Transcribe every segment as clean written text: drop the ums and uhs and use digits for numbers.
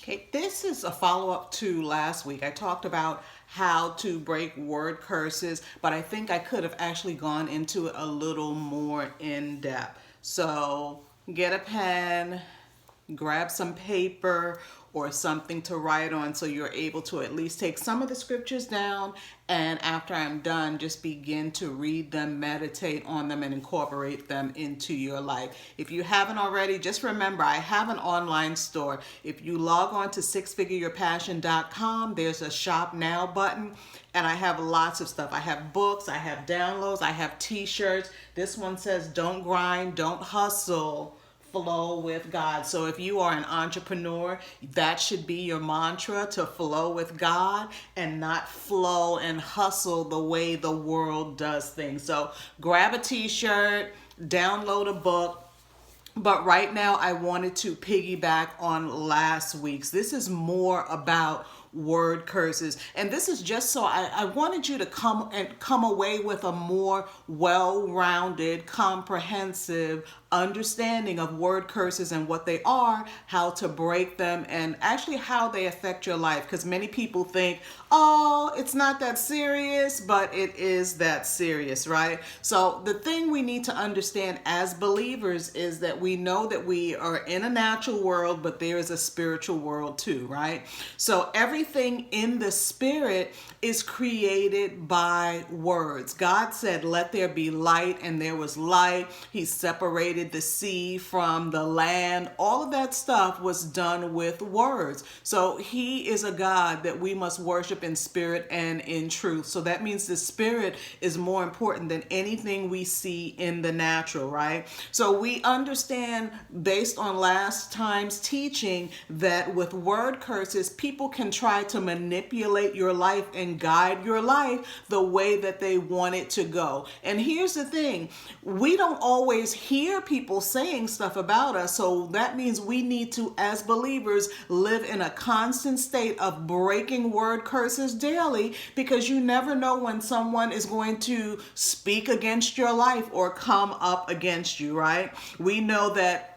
Okay, this is a follow-up to last week. I talked about how to break word curses, but I think I could have actually gone into it a little more in depth. So get a pen, grab some paper or something to write on so you're able to at least take some of the scriptures down, and after I'm done, just begin to read them, meditate on them, and incorporate them into your life. If you haven't already, just remember I have an online store. If you log on to sixfigureyourpassion.com, there's a shop now button, and I have lots of stuff. I have books, I have downloads, I have t-shirts. This one says don't grind, don't hustle, flow with God. So if you are an entrepreneur, that should be your mantra, to flow with God and not flow and hustle the way the world does things. So grab a t-shirt, download a book. But right now I wanted to piggyback on last week's. This is more about word curses, and this is just so I wanted you to come away with a more well-rounded, comprehensive understanding of word curses and what they are, how to break them, and actually how they affect your life. Because many people think, oh, it's not that serious, but it is that serious, right? So the thing we need to understand as believers is that we know that we are in a natural world, but there is a spiritual world too, right? So everything in the spirit is created by words. God said, let there be light, and there was light. He separated the sea from the land. All of that stuff was done with words. So he is a God that we must worship in spirit and in truth. So that means the spirit is more important than anything we see in the natural, right? So we understand, based on last time's teaching, that with word curses, people can try to manipulate your life and guide your life the way that they want it to go. And here's the thing, we don't always hear people saying stuff about us. So that means we need to, as believers, live in a constant state of breaking word curses daily, because you never know when someone is going to speak against your life or come up against you, right? We know that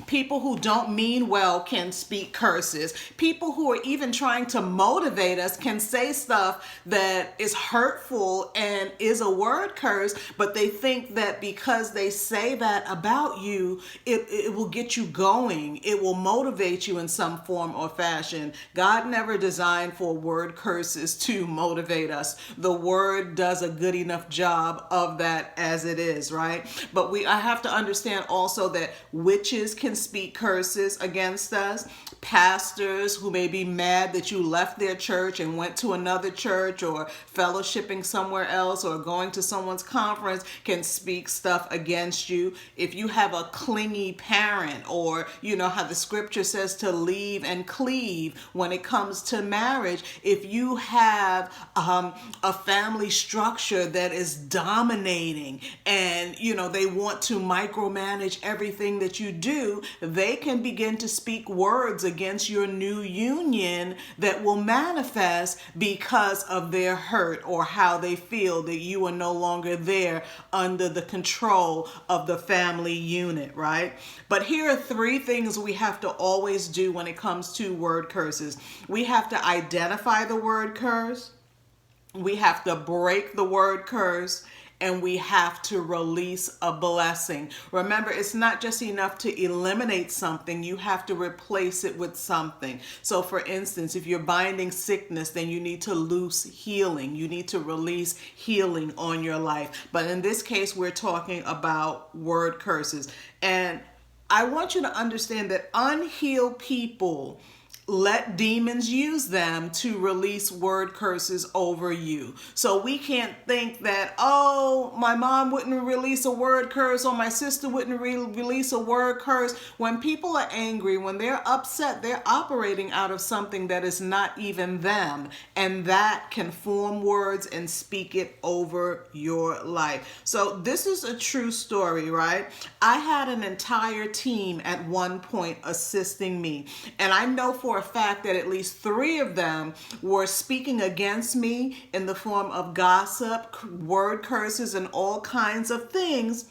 people who don't mean well can speak curses. People who are even trying to motivate us can say stuff that is hurtful and is a word curse, but they think that because they say that about you, it will get you going. It will motivate you in some form or fashion. God never designed for word curses to motivate us. The word does a good enough job of that as it is, right? But I have to understand also that witches can speak curses against us. Pastors who may be mad that you left their church and went to another church, or fellowshipping somewhere else, or going to someone's conference, can speak stuff against you. If you have a clingy parent, or you know how the scripture says to leave and cleave when it comes to marriage, if you have a family structure that is dominating and they want to micromanage everything that you do, they can begin to speak words against your new union that will manifest because of their hurt, or how they feel that you are no longer there under the control of the family unit, right? But here are three things we have to always do when it comes to word curses. We have to identify the word curse, we have to break the word curse, and we have to release a blessing. Remember, it's not just enough to eliminate something, you have to replace it with something. So for instance, if you're binding sickness, then you need to loose healing. You need to release healing on your life. But in this case, we're talking about word curses. And I want you to understand that unhealed people let demons use them to release word curses over you. So we can't think that, oh, my mom wouldn't release a word curse, or my sister wouldn't release a word curse. When people are angry, when they're upset, they're operating out of something that is not even them. And that can form words and speak it over your life. So this is a true story, right? I had an entire team at one point assisting me. And I know for a fact that at least 3 of them were speaking against me in the form of gossip, word curses, and all kinds of things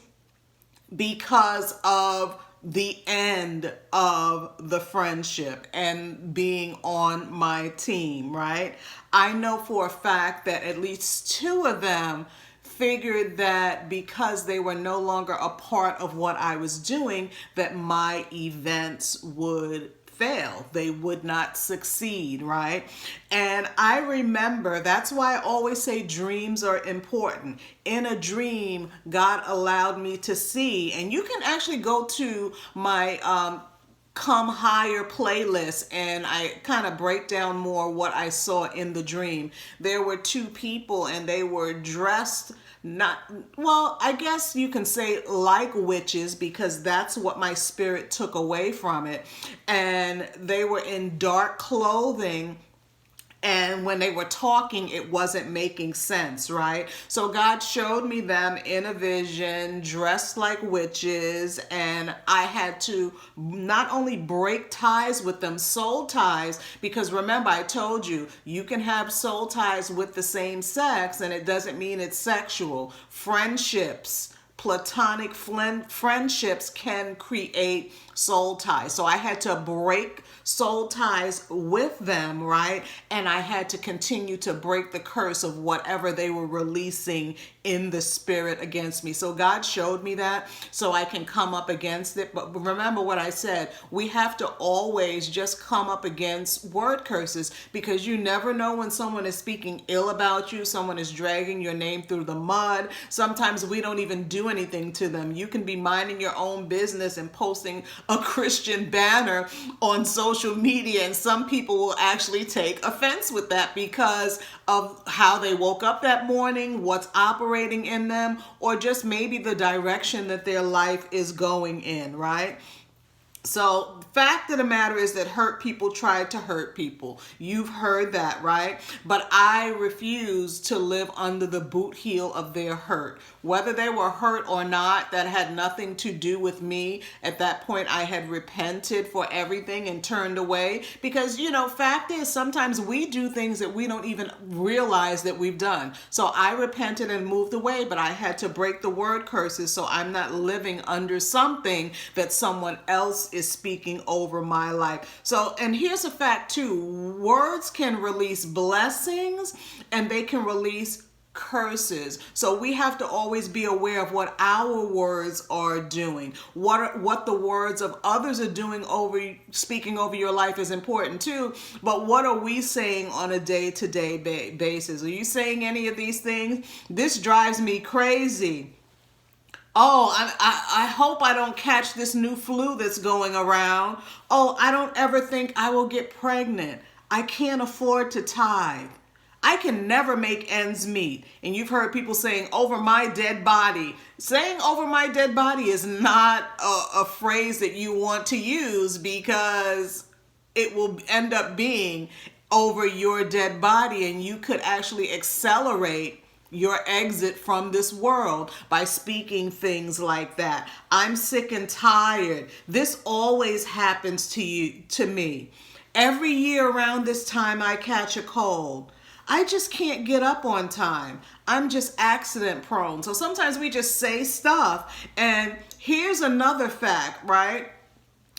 because of the end of the friendship and being on my team, right? I know for a fact that at least two of them figured that because they were no longer a part of what I was doing, that my events would fail. They would not succeed, right? And I remember, that's why I always say dreams are important. In a dream, God allowed me to see, and you can actually go to my Come Higher playlist and I kind of break down more what I saw in the dream. There were two people and they were dressed not, well, I guess you can say like witches, because that's what my spirit took away from it. And they were in dark clothing. And when they were talking, it wasn't making sense, right? So God showed me them in a vision, dressed like witches, and I had to not only break ties with them, soul ties, because remember, I told you, you can have soul ties with the same sex, and it doesn't mean it's sexual. Friendships, platonic friendships can create soul ties. So I had to break soul ties with them, right? And I had to continue to break the curse of whatever they were releasing in the spirit against me. So God showed me that so I can come up against it. But remember what I said, we have to always just come up against word curses, because you never know when someone is speaking ill about you, someone is dragging your name through the mud. Sometimes we don't even do anything to them. You can be minding your own business and posting a Christian banner on social media, and some people will actually take offense with that because of how they woke up that morning, what's operating in them, or just maybe the direction that their life is going in, right? So the fact of the matter is that hurt people try to hurt people. You've heard that, right? But I refuse to live under the boot heel of their hurt. Whether they were hurt or not, that had nothing to do with me. At that point, I had repented for everything and turned away. Because, fact is, sometimes we do things that we don't even realize that we've done. So I repented and moved away, but I had to break the word curses so I'm not living under something that someone else is speaking over my life. So, and here's a fact too, words can release blessings and they can release curses. So we have to always be aware of what our words are doing. What the words of others are doing speaking over your life is important too, but what are we saying on a day-to-day basis? Are you saying any of these things? This drives me crazy. Oh, I hope I don't catch this new flu that's going around. Oh, I don't ever think I will get pregnant. I can't afford to tithe. I can never make ends meet. And you've heard people saying, over my dead body. Saying over my dead body is not a phrase that you want to use, because it will end up being over your dead body, and you could actually accelerate your exit from this world by speaking things like that. I'm sick and tired. This always happens to me. Every year around this time I catch a cold. I just can't get up on time. I'm just accident prone. So sometimes we just say stuff. And here's another fact, right?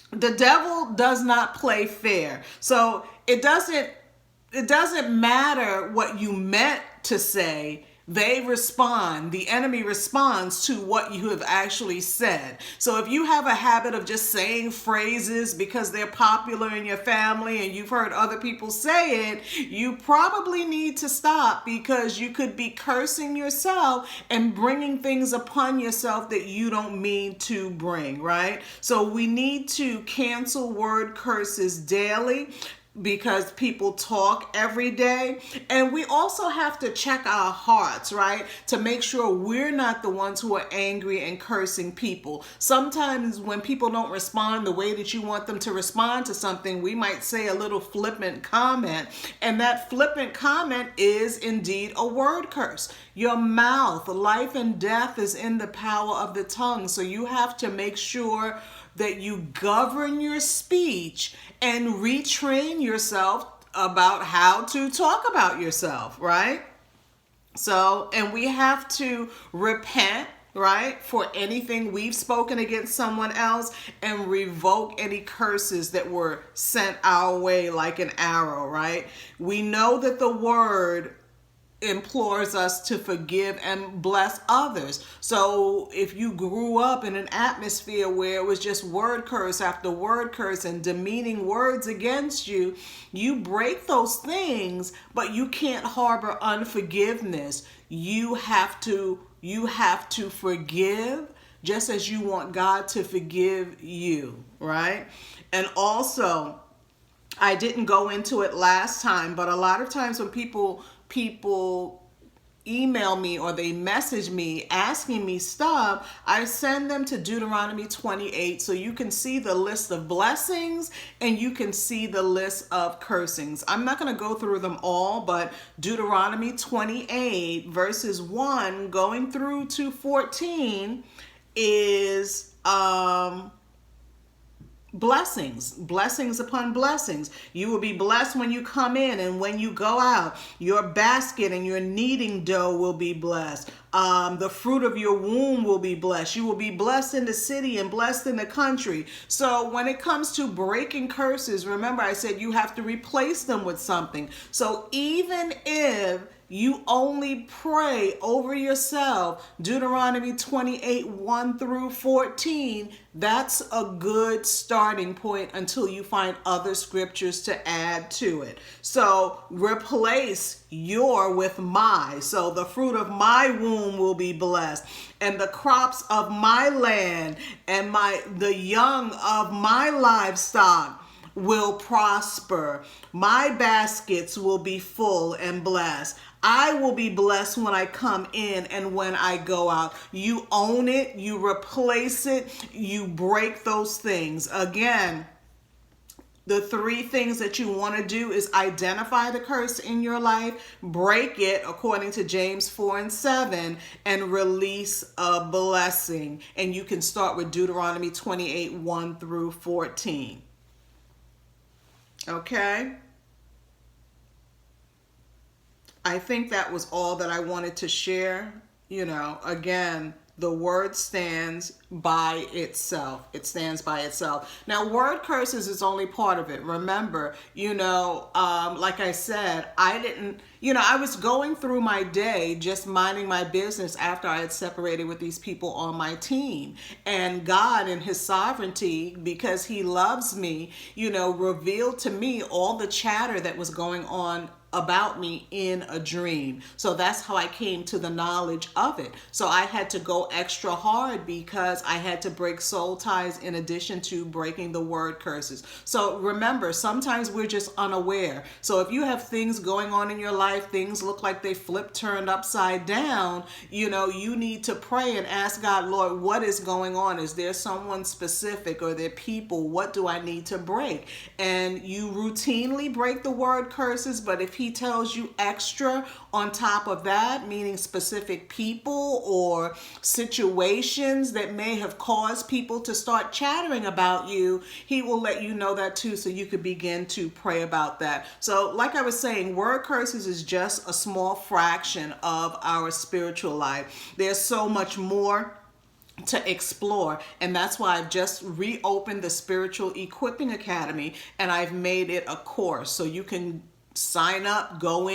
The devil does not play fair. So it doesn't matter what you meant to say. They respond, the enemy responds to what you have actually said. So if you have a habit of just saying phrases because they're popular in your family and you've heard other people say it, you probably need to stop, because you could be cursing yourself and bringing things upon yourself that you don't mean to bring, right? So we need to cancel word curses daily, because people talk every day. And we also have to check our hearts, right? To make sure we're not the ones who are angry and cursing people. Sometimes when people don't respond the way that you want them to respond to something, we might say a little flippant comment. And that flippant comment is indeed a word curse. Your mouth, life and death is in the power of the tongue. So you have to make sure that you govern your speech and retrain yourself about how to talk about yourself, right? So, and we have to repent right? For anything we've spoken against someone else, and revoke any curses that were sent our way like an arrow, right? We know that the word implores us to forgive and bless others. So if you grew up in an atmosphere where it was just word curse after word curse and demeaning words against you, you break those things, but you can't harbor unforgiveness. You have to forgive just as you want God to forgive you, right? And also, I didn't go into it last time, but a lot of times when people email me or they message me asking me stuff, I send them to Deuteronomy 28 so you can see the list of blessings and you can see the list of cursings. I'm not going to go through them all, but Deuteronomy 28 verses 1 going through to 14 is blessings upon blessings. You will be blessed when you come in and when you go out. Your basket and your kneading dough will be blessed. The fruit of your womb will be blessed. You will be blessed in the city and blessed in the country. So when it comes to breaking curses, remember I said you have to replace them with something. So even if you only pray over yourself, Deuteronomy 28, 1 through 14, that's a good starting point until you find other scriptures to add to it. So replace your with my. So the fruit of my womb will be blessed, and the crops of my land and the young of my livestock will prosper. My baskets will be full and blessed. I will be blessed when I come in and when I go out. You own it, you replace it, you break those things. Again, the three things that you want to do is identify the curse in your life, break it according to James 4 and 7, and release a blessing. And you can start with Deuteronomy 28, 1 through 14. Okay? I think that was all that I wanted to share. Again, the word stands by itself. It stands by itself. Now, word curses is only part of it. Remember, like I said, I was going through my day just minding my business after I had separated with these people on my team. And God in his sovereignty, because he loves me, revealed to me all the chatter that was going on about me in a dream. So that's how I came to the knowledge of it. So I had to go extra hard because I had to break soul ties in addition to breaking the word curses. So remember, sometimes we're just unaware. So if you have things going on in your life, things look like they turned upside down, you need to pray and ask God, Lord, what is going on? Is there someone specific or there people? What do I need to break? And you routinely break the word curses, but if he tells you extra on top of that, meaning specific people or situations that may have caused people to start chattering about you, he will let you know that too, so you could begin to pray about that. So like I was saying, word curses is just a small fraction of our spiritual life. There's so much more to explore, and that's why I've just reopened the Spiritual Equipping Academy, and I've made it a course so you can sign up, go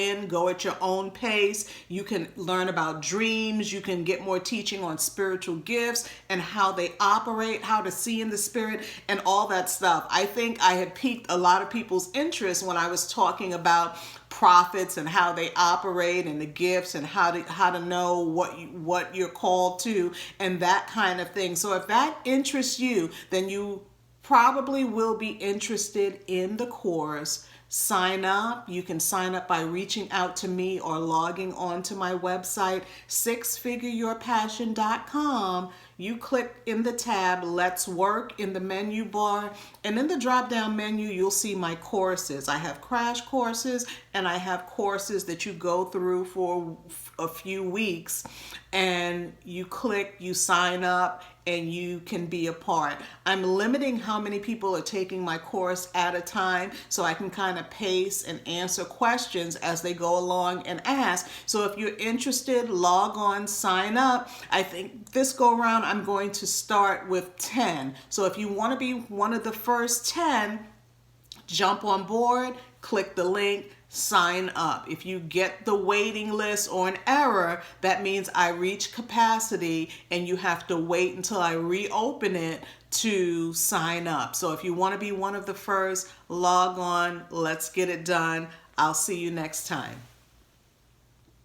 at your own pace. You can learn about dreams. You can get more teaching on spiritual gifts and how they operate, how to see in the spirit, and all that stuff. I think I had piqued a lot of people's interest when I was talking about prophets and how they operate and the gifts and how to know what you're called to and that kind of thing. So if that interests you, then you probably will be interested in the course. Sign up. You can sign up by reaching out to me or logging on to my website, sixfigureyourpassion.com. You click in the tab Let's Work in the menu bar, and in the drop down menu you'll see my courses. I have crash courses and I have courses that you go through for a few weeks, and you click, you sign up, and you can be a part. I'm limiting how many people are taking my course at a time so I can kind of pace and answer questions as they go along and ask. So if you're interested, log on, sign up. I think this go around I'm going to start with 10. So if you want to be one of the first 10, jump on board, click the link, sign up. If you get the waiting list or an error, that means I reach capacity and you have to wait until I reopen it to sign up. So if you want to be one of the first, log on, let's get it done. I'll see you next time.